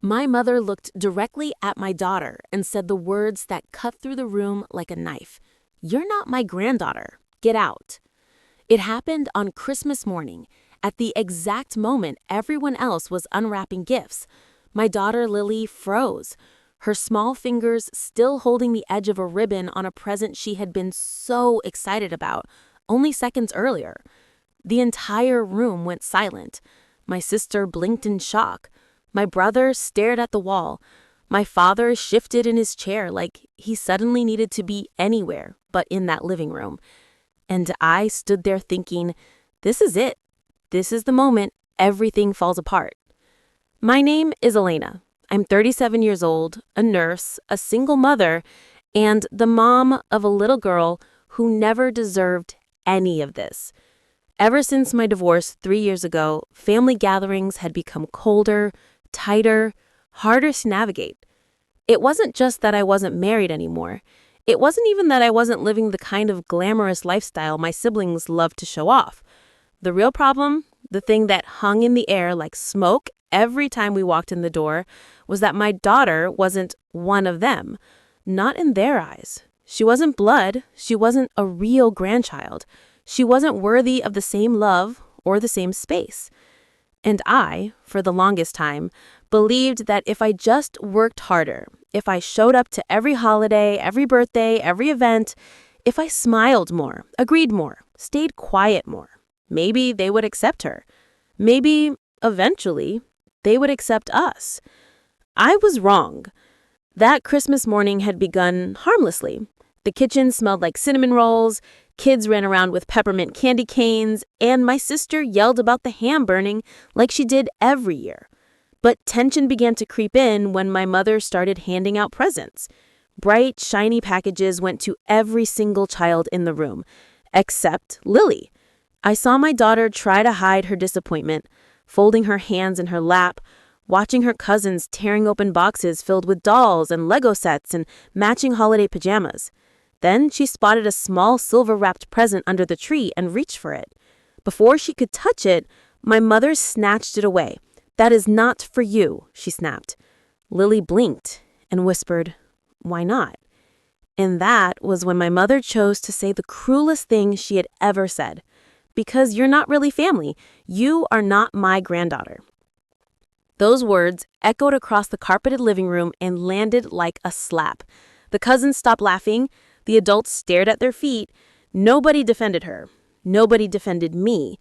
My mother looked directly at my daughter and said the words that cut through the room like a knife. "You're not my granddaughter. Get out." It happened on Christmas morning, at the exact moment everyone else was unwrapping gifts. My daughter Lily froze, her small fingers still holding the edge of a ribbon on a present she had been so excited about only seconds earlier. The entire room went silent. My sister blinked in shock. My brother stared at the wall. My father shifted in his chair like he suddenly needed to be anywhere but in that living room. And I stood there thinking, this is it. This is the moment everything falls apart. My name is Elena. I'm 37 years old, a nurse, a single mother, and the mom of a little girl who never deserved any of this. Ever since my divorce 3 years ago, family gatherings had become colder, tighter, harder to navigate. It wasn't just that I wasn't married anymore. It wasn't even that I wasn't living the kind of glamorous lifestyle my siblings loved to show off. The real problem, the thing that hung in the air like smoke every time we walked in the door, was that my daughter wasn't one of them. Not in their eyes. She wasn't blood. She wasn't a real grandchild. She wasn't worthy of the same love or the same space. And I, for the longest time, believed that if I just worked harder, if I showed up to every holiday, every birthday, every event, if I smiled more, agreed more, stayed quiet more, maybe they would accept her. Maybe, eventually, they would accept us. I was wrong. That Christmas morning had begun harmlessly. The kitchen smelled like cinnamon rolls, kids ran around with peppermint candy canes, and my sister yelled about the ham burning like she did every year. But tension began to creep in when my mother started handing out presents. Bright, shiny packages went to every single child in the room, except Lily. I saw my daughter try to hide her disappointment, folding her hands in her lap, watching her cousins tearing open boxes filled with dolls and Lego sets and matching holiday pajamas. Then she spotted a small silver-wrapped present under the tree and reached for it. Before she could touch it, my mother snatched it away. "That is not for you," she snapped. Lily blinked and whispered, "Why not?" And that was when my mother chose to say the cruelest thing she had ever said. "Because you're not really family. You are not my granddaughter." Those words echoed across the carpeted living room and landed like a slap. The cousins stopped laughing. The adults stared at their feet. Nobody defended her. Nobody defended me.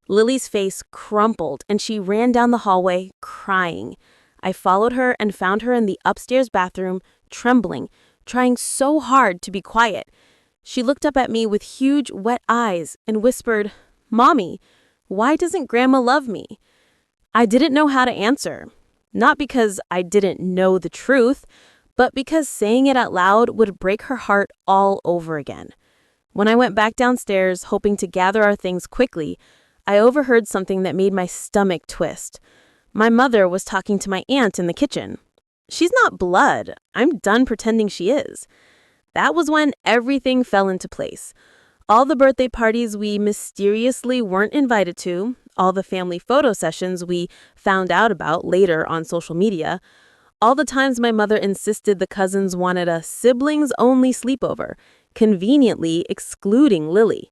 Lily's face crumpled, and she ran down the hallway, crying. I followed her and found her in the upstairs bathroom, trembling, trying so hard to be quiet. She looked up at me with huge, wet eyes and whispered, "Mommy, why doesn't Grandma love me?" I didn't know how to answer. Not because I didn't know the truth, but because saying it out loud would break her heart all over again. When I went back downstairs, hoping to gather our things quickly, I overheard something that made my stomach twist. My mother was talking to my aunt in the kitchen. "She's not blood. I'm done pretending she is." That was when everything fell into place. All the birthday parties we mysteriously weren't invited to, all the family photo sessions we found out about later on social media, all the times my mother insisted the cousins wanted a siblings-only sleepover, conveniently excluding Lily.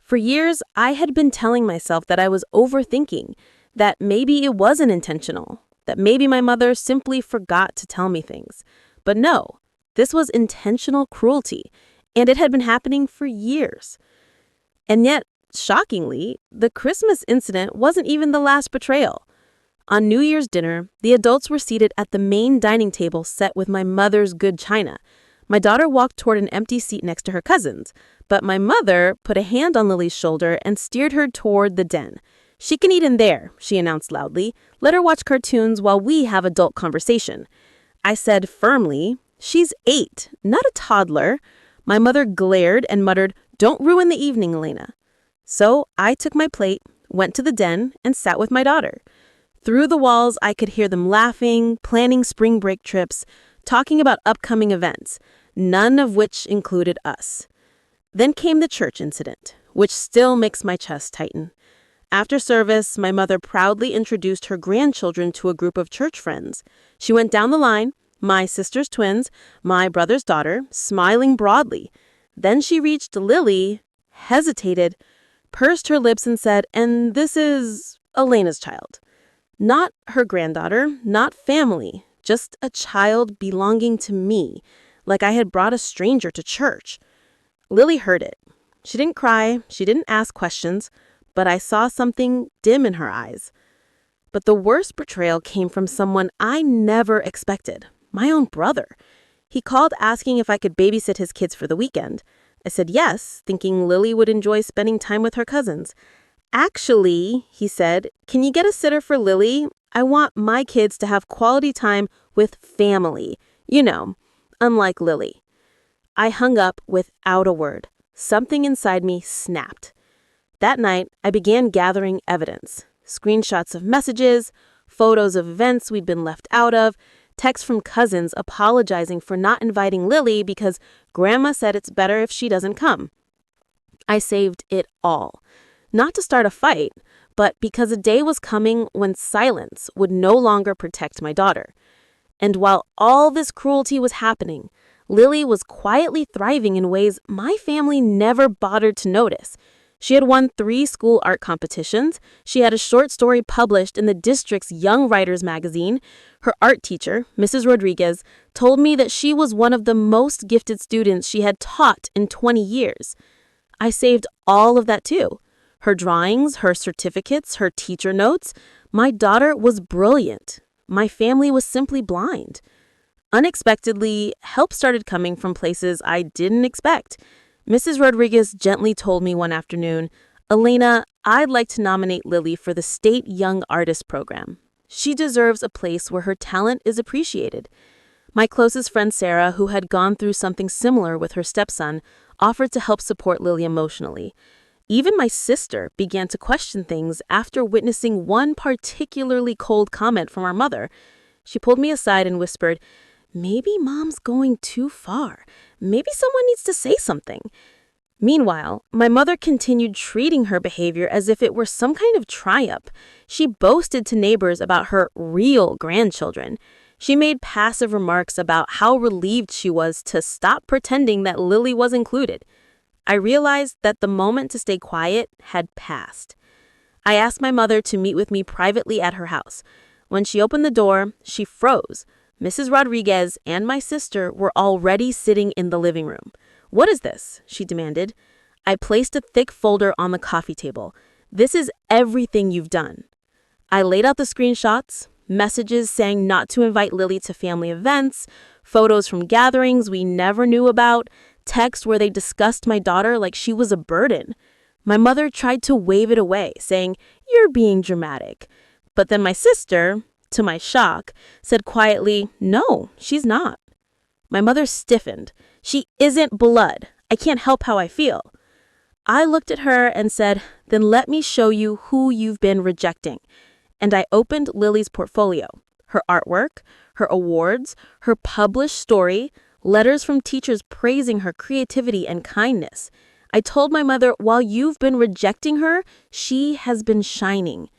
For years, I had been telling myself that I was overthinking, that maybe it wasn't intentional, that maybe my mother simply forgot to tell me things. But no, this was intentional cruelty, and it had been happening for years. And yet, shockingly, the Christmas incident wasn't even the last betrayal. On New Year's dinner, the adults were seated at the main dining table set with my mother's good china. My daughter walked toward an empty seat next to her cousins, but my mother put a hand on Lily's shoulder and steered her toward the den. "She can eat in there," she announced loudly. "Let her watch cartoons while we have adult conversation." I said firmly, "She's 8, not a toddler." My mother glared and muttered, "Don't ruin the evening, Elena." So I took my plate, went to the den, and sat with my daughter. Through the walls, I could hear them laughing, planning spring break trips, talking about upcoming events, none of which included us. Then came the church incident, which still makes my chest tighten. After service, my mother proudly introduced her grandchildren to a group of church friends. She went down the line, my sister's twins, my brother's daughter, smiling broadly. Then she reached Lily, hesitated, pursed her lips and said, "And this is Elena's child." Not her granddaughter, not family, just a child belonging to me, like I had brought a stranger to church. Lily heard it. She didn't cry, she didn't ask questions, but I saw something dim in her eyes. But the worst betrayal came from someone I never expected, my own brother. He called asking if I could babysit his kids for the weekend. I said yes, thinking Lily would enjoy spending time with her cousins. "Actually," he said, "can you get a sitter for Lily? I want my kids to have quality time with family. Unlike Lily." I hung up without a word. Something inside me snapped. That night, I began gathering evidence. Screenshots of messages, photos of events we'd been left out of, texts from cousins apologizing for not inviting Lily because Grandma said it's better if she doesn't come. I saved it all. Not to start a fight, but because a day was coming when silence would no longer protect my daughter. And while all this cruelty was happening, Lily was quietly thriving in ways my family never bothered to notice. She had won 3 school art competitions. She had a short story published in the district's Young Writers magazine. Her art teacher, Mrs. Rodriguez, told me that she was one of the most gifted students she had taught in 20 years. I saved all of that too. Her drawings, her certificates, her teacher notes. My daughter was brilliant. My family was simply blind. Unexpectedly, help started coming from places I didn't expect. Mrs. Rodriguez gently told me one afternoon, "Elena, I'd like to nominate Lily for the State Young Artist Program. She deserves a place where her talent is appreciated." My closest friend Sarah, who had gone through something similar with her stepson, offered to help support Lily emotionally. Even my sister began to question things after witnessing one particularly cold comment from our mother. She pulled me aside and whispered, "Maybe Mom's going too far. Maybe someone needs to say something." Meanwhile, my mother continued treating her behavior as if it were some kind of triumph. She boasted to neighbors about her real grandchildren. She made passive remarks about how relieved she was to stop pretending that Lily was included. I realized that the moment to stay quiet had passed. I asked my mother to meet with me privately at her house. When she opened the door, she froze. Mrs. Rodriguez and my sister were already sitting in the living room. "What is this?" she demanded. I placed a thick folder on the coffee table. "This is everything you've done." I laid out the screenshots, messages saying not to invite Lily to family events, photos from gatherings we never knew about, texts where they discussed my daughter like she was a burden. My mother tried to wave it away, saying, "You're being dramatic." But then my sister, to my shock, said quietly, "No, she's not." My mother stiffened. "She isn't blood. I can't help how I feel." I looked at her and said, "Then let me show you who you've been rejecting." And I opened Lily's portfolio, her artwork, her awards, her published story, letters from teachers praising her creativity and kindness. I told my mother, while you've been rejecting her, she has been shining.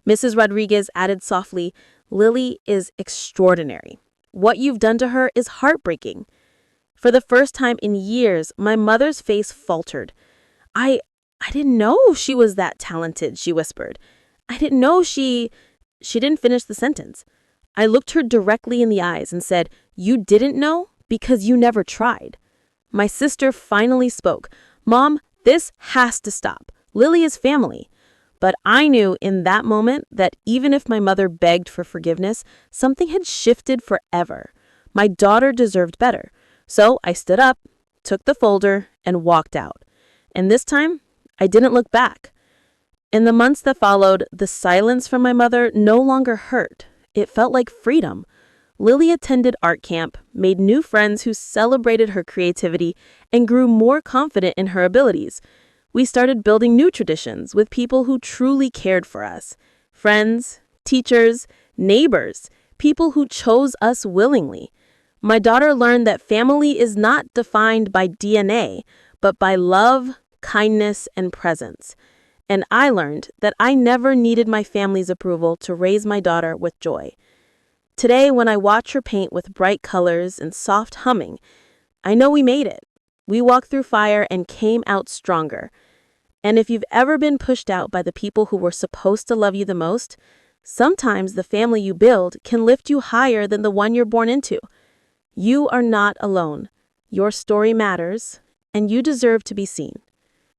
Mrs. Rodriguez added softly, "Lily is extraordinary. What you've done to her is heartbreaking." For the first time in years, my mother's face faltered. I didn't know she was that talented," she whispered. "I didn't know she didn't finish the sentence. I looked her directly in the eyes and said, "You didn't know because you never tried." My sister finally spoke. "Mom, this has to stop. Lily is family." But I knew in that moment that even if my mother begged for forgiveness, something had shifted forever. My daughter deserved better. So I stood up, took the folder, and walked out. And this time, I didn't look back. In the months that followed, the silence from my mother no longer hurt. It felt like freedom. Lily attended art camp, made new friends who celebrated her creativity, and grew more confident in her abilities. We started building new traditions with people who truly cared for us. Friends, teachers, neighbors, people who chose us willingly. My daughter learned that family is not defined by DNA, but by love, kindness, and presence. And I learned that I never needed my family's approval to raise my daughter with joy. Today, when I watch her paint with bright colors and soft humming, I know we made it. We walked through fire and came out stronger. And if you've ever been pushed out by the people who were supposed to love you the most, sometimes the family you build can lift you higher than the one you're born into. You are not alone. Your story matters, and you deserve to be seen.